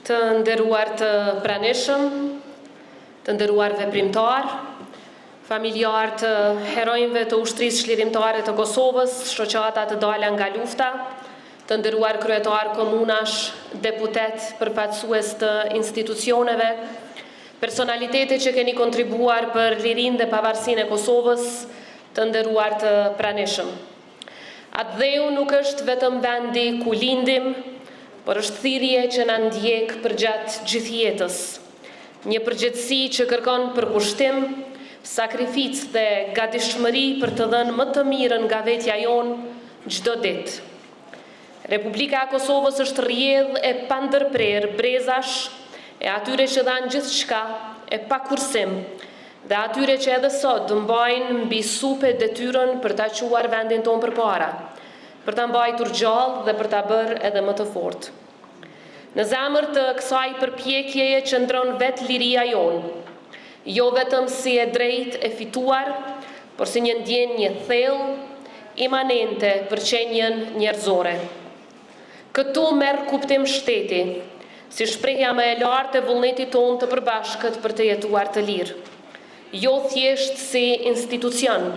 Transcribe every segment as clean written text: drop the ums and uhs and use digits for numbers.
Të nderuar të pranishëm, të nderuar veprimtar, familjar të herojnëve të ushtrisë çlirimtare të Kosovës, shoqata të dala nga lufta, të nderuar kryetar komunash, deputet, përfaqësues të institucioneve, personalitete që keni kontribuar për lirinë dhe pavarësinë e Kosovës, të nderuar të pranishëm. Atë dheu nuk është vetëm vendi ku lindim, por është thirrje që na ndjek përgjatë gjithë jetës. Një përgjegjësi që kërkon përkushtim, sakrificë dhe gatishmëri për të dhënë më të mirën nga vetja jonë çdo ditë. Republika e Kosovës është rrjedh e pandërprer brezash e atyre që dhanë gjithçka e pa kursim dhe atyre që edhe sot mbajnë mbi supe detyrën për ta quar vendin tonë përpara, për ta mbajtur gjallë dhe për ta bërë edhe më të fortë. Në zemër të kësaj përpjekjeje qëndron vetë liria jonë, jo vetëm si e drejtë e fituar, por si një ndjenjë thellë, imanente për qenjen njerëzore. Këtu merr kuptim shteti, si shprehja më e lartë e vullnetit tonë të përbashkët për të jetuar të lirë. Jo thjesht si institucion,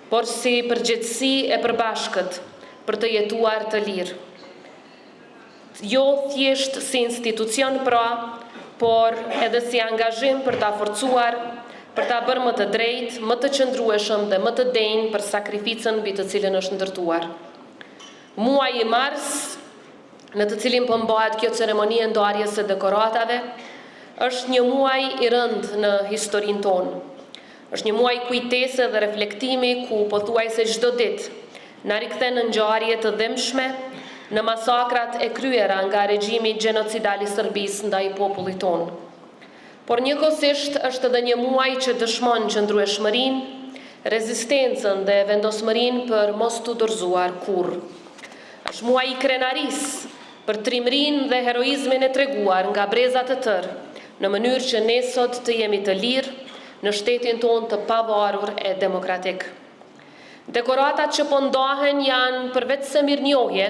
por si përgjegjësi e përbashkët për të jetuar të lirë. Jo thjesht si institucion pra, por edhe si angazhim për ta forcuar, për ta bërë më të drejtë, më të qëndrueshëm dhe më të denjë për sakrificën mbi të cilën është ndërtuar. Muaji mars, në të cilin po mbahet kjo ceremoni e ndarjes së dekoratave, është një muaj i rëndë në historinë tonë. Është një muaj kujtese dhe reflektimi ku pothuajse çdo ditë na rikthen në ngjarje të dëmshme, në masakrat e kryera nga regjimi gjenocidal i Serbisë ndaj popullit tonë. Por njëkohësisht është edhe një muaj që dëshmon qëndrueshmërinë, rezistencën dhe vendosmërinë për mos t'u dorëzuar kurrë. Është muaj i krenarisë për trimërinë dhe heroizmin e treguar nga brezat e tërë, në mënyrë që ne sot të jemi të lirë në shtetin tonë të pavarur e demokratik. Dekoratat që po ndahen janë përveç se mirënjohje,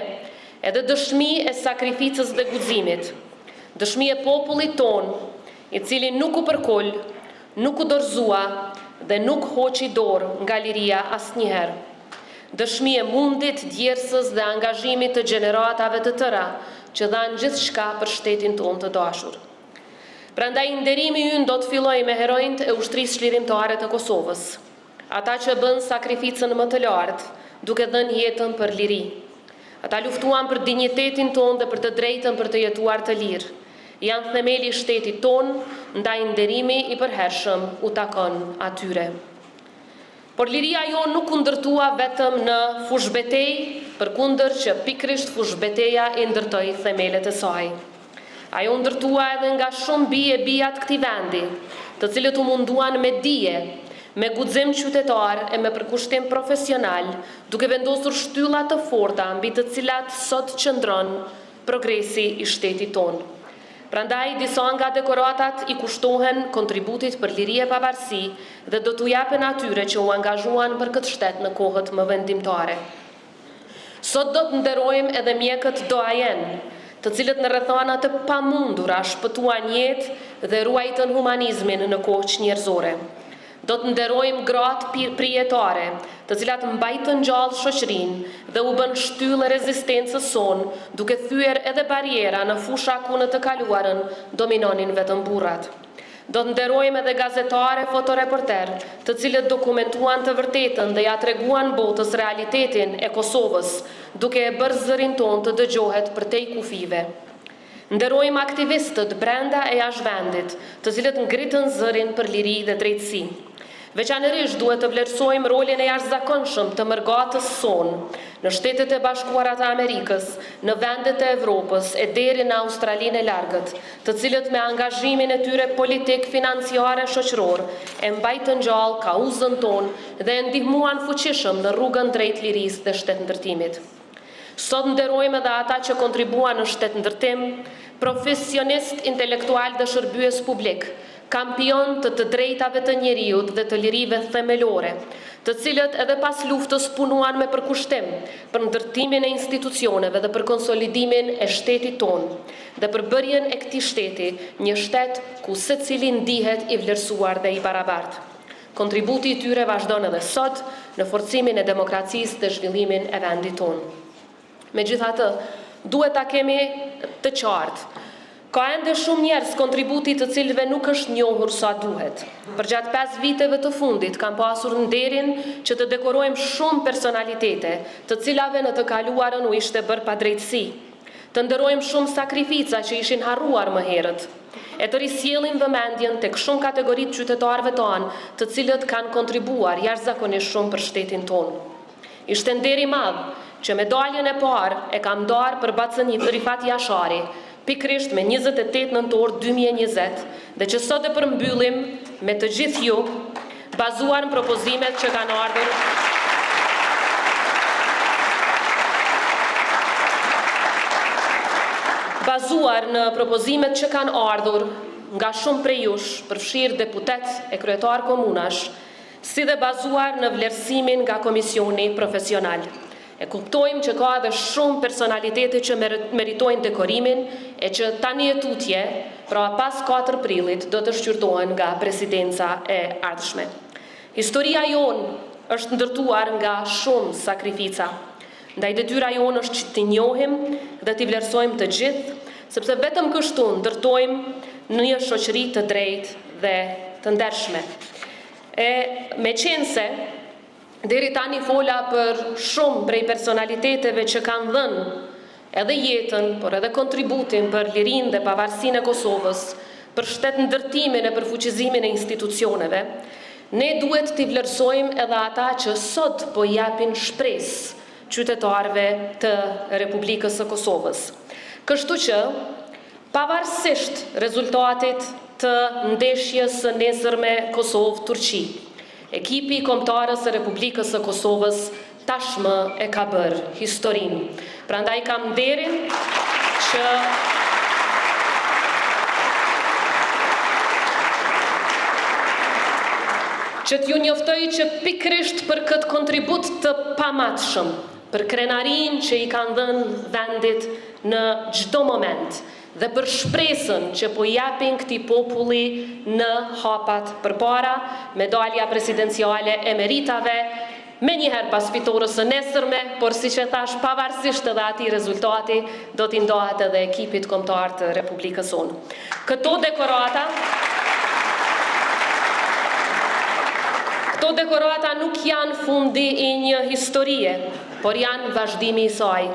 edhe dëshmi e sakrificës dhe guximit, dëshmi e popullit tonë, i cili nuk u përkol, nuk u dorëzua dhe nuk hoqi dorë nga liria asnjëherë. Dëshmi e mundit, djersës dhe angazhimit të gjeneratave të tëra që dhanë gjithçka për shtetin tonë të dashur. Prandaj nderimi ynë do të fillojë me herojnët e ushtrisë çlirimtare të Kosovës, ata që bën sakrificën më të lartë, duke dhënë jetën për liri. Ata luftuan për dinjitetin tonë dhe për të drejtën për të jetuar të lirë. Janë themeli i shtetit tonë, ndaj nderimi i përhershëm u takon atyre. Por liria jonë nuk u ndërtua vetëm në fushbetej, përkundër që pikrisht fushbeteja i ndërtoi themelet e saj. Ajo u ndërtua edhe nga shumë bija të këtij vendi, të cilët u munduan me dije, me guxim qytetar e me përkushtim profesional, duke vendosur shtylla të forta mbi të cilat sot qëndron progresi i shtetit tonë. Prandaj, disa nga dekoratat i kushtohen kontributit për liri e pavarësi dhe do t'u japen atyre që u angazhuan për këtë shtet në kohët më vendimtare. Sot do të nderojmë edhe mjekët doajen, të cilët në rrethana të pamundura shpëtuan jetë dhe ruajtën humanizmin në kohë njerëzore. Do të nderojmë gratë prijetare, të cilat mbajtën gjallë shoqërinë dhe u bën shtyllë rezistencës sonë, duke thyer edhe bariera në fusha ku në të kaluarën dominonin vetëm burrat. Do të nderojmë edhe gazetare fotoreporter, të cilët dokumentuan të vërtetën dhe ja treguan botës realitetin e Kosovës, duke e bërë zërin tonë të dëgjohet përtej kufive. Nderojmë aktivistët brenda e jashtë vendit, të cilët ngritën zërin për liri dhe drejtësi. Veçanërisht duhet të vlerësojmë rolin e jashtëzakonshëm të mërgatës sonë në Shtetet e Bashkuara të Amerikës, në vendet e Evropës e deri në Australinë e Largët, të cilët me angazhimin e tyre politik, financiare, shoqëror e mbajtën gjallë kauzën tonë dhe e ndihmuan fuqishëm në rrugën drejt lirisë dhe shtetëndërtimit. Sot nderojmë edhe ata që kontribuan në shtetëndërtim, profesionist, intelektual dhe shërbyes publik, kampion të drejtave të njeriut dhe të lirive themelore, të cilët edhe pas luftës punuan me përkushtim për ndërtimin e institucioneve dhe për konsolidimin e shtetit tonë dhe për bërjen e këtij shteti një shtet ku secili ndihet i vlerësuar dhe i barabartë. Kontributi i tyre vazhdon edhe sot në forcimin e demokracisë dhe zhvillimin e vendit tonë. Megjithatë, duhet ta kemi të qartë. Ka ende shumë njerëz kontributi të cilëve nuk është njohur sa duhet. Përgjatë 5 viteve të fundit kam pasur nderin që të dekorojmë shumë personalitete, të cilave në të kaluarën u ishte bërë padrejtësi. Të nderojmë shumë sakrifica që ishin harruar më herët. E të risjellim vëmendjen tek shumë kategoritë qytetarëve tanë, të cilët kanë kontribuar jashtëzakonisht shumë për shtetin tonë. Ishte nder i madh që medaljen e parë e kam ndarë për bacën Rifat Jashari, pikrisht me 28 nëntor 2020, dhe që sot e përmbyllim me të gjithë ju, bazuar në propozimet që kanë ardhur nga shumë prej jush, përfshirë deputet e kryetar komunash, si dhe bazuar në vlerësimin nga komisioni profesional. E kuptojmë që ka edhe shumë personalitete që meritojnë dekorimin e që tani e tutje, pra pas 4 prillit, do të shqyrtohen nga presidenca e ardhshme. Historia jonë është ndërtuar nga shumë sakrifica. Ndaj detyra jonë është që t'i njohim dhe t'i vlerësojmë të gjithë, sepse vetëm kështu ndërtojmë një shoqëri të drejtë dhe të ndershme. Me qenë se deri tani fola për shumë prej personaliteteve që kanë dhënë edhe jetën, por edhe kontributin për lirinë dhe pavarësinë e Kosovës, për shtetëndërtimin e përfuqizimin e institucioneve, ne duhet t'i vlerësojmë edhe ata që sot po japin shpresë qytetarëve të Republikës së Kosovës. Kështu që, pavarësisht rezultatit të ndeshjes së nesërme Kosovë-Turqi, ekipi i kombëtarës së Republikës së Kosovës tashmë e ka bërë historinë. Prandaj kam nderin që t'ju njoftoj që pikrisht për këtë kontribut të pamatshëm, për krenarin që i kanë dhënë vendit në çdo moment, dhe për shpresën që po japin këtij populli në hapat përpara, medalja presidenciale e meritave, me njëherë pas fitores së nesërme, por si që thash, pavarësisht edhe atij rezultati, do t'i ndohet edhe ekipit kombëtar të Republikës sonë. Këto dekorata nuk janë fundi i një historie, por janë vazhdimi i saj.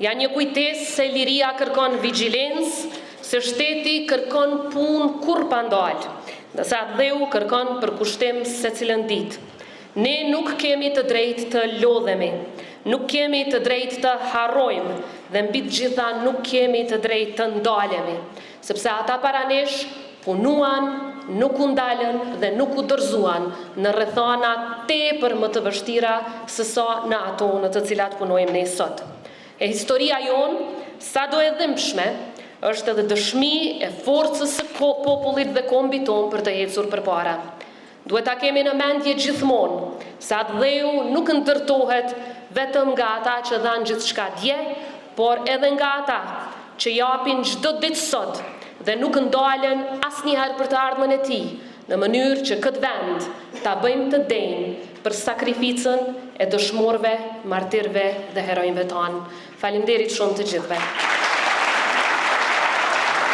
Janë një kujtesë se liria kërkon vigjilencë, se shteti kërkon punë kur pa ndalë, ndërsa dheu kërkon përkushtim secilën ditë. Ne nuk kemi të drejtë të lodhemi, nuk kemi të drejtë të harrojmë, dhe mbi të gjitha nuk kemi të drejtë të ndalemi, sepse ata para nesh punuan, nuk u ndalën dhe nuk u dorëzuan në rrethana tepër më të vështira se sa në ato në të cilat punojmë ne sot. E historia jonë, sa do e dhimbshme, është edhe dëshmi e forcës së popullit dhe kombit tonë për të ecur përpara. Duhet ta kemi në mendje gjithmonë, se atë dheu nuk ndërtohet vetëm nga ata që dhanë gjithçka dje, por edhe nga ata që japin çdo ditë sot dhe nuk ndalen asnjëherë për të ardhmen e tij, në mënyrë që këtë vend ta bëjmë të denjë për sakrificën e dëshmorëve, martirëve dhe heronjve tanë. Faleminderit shumë të gjithëve.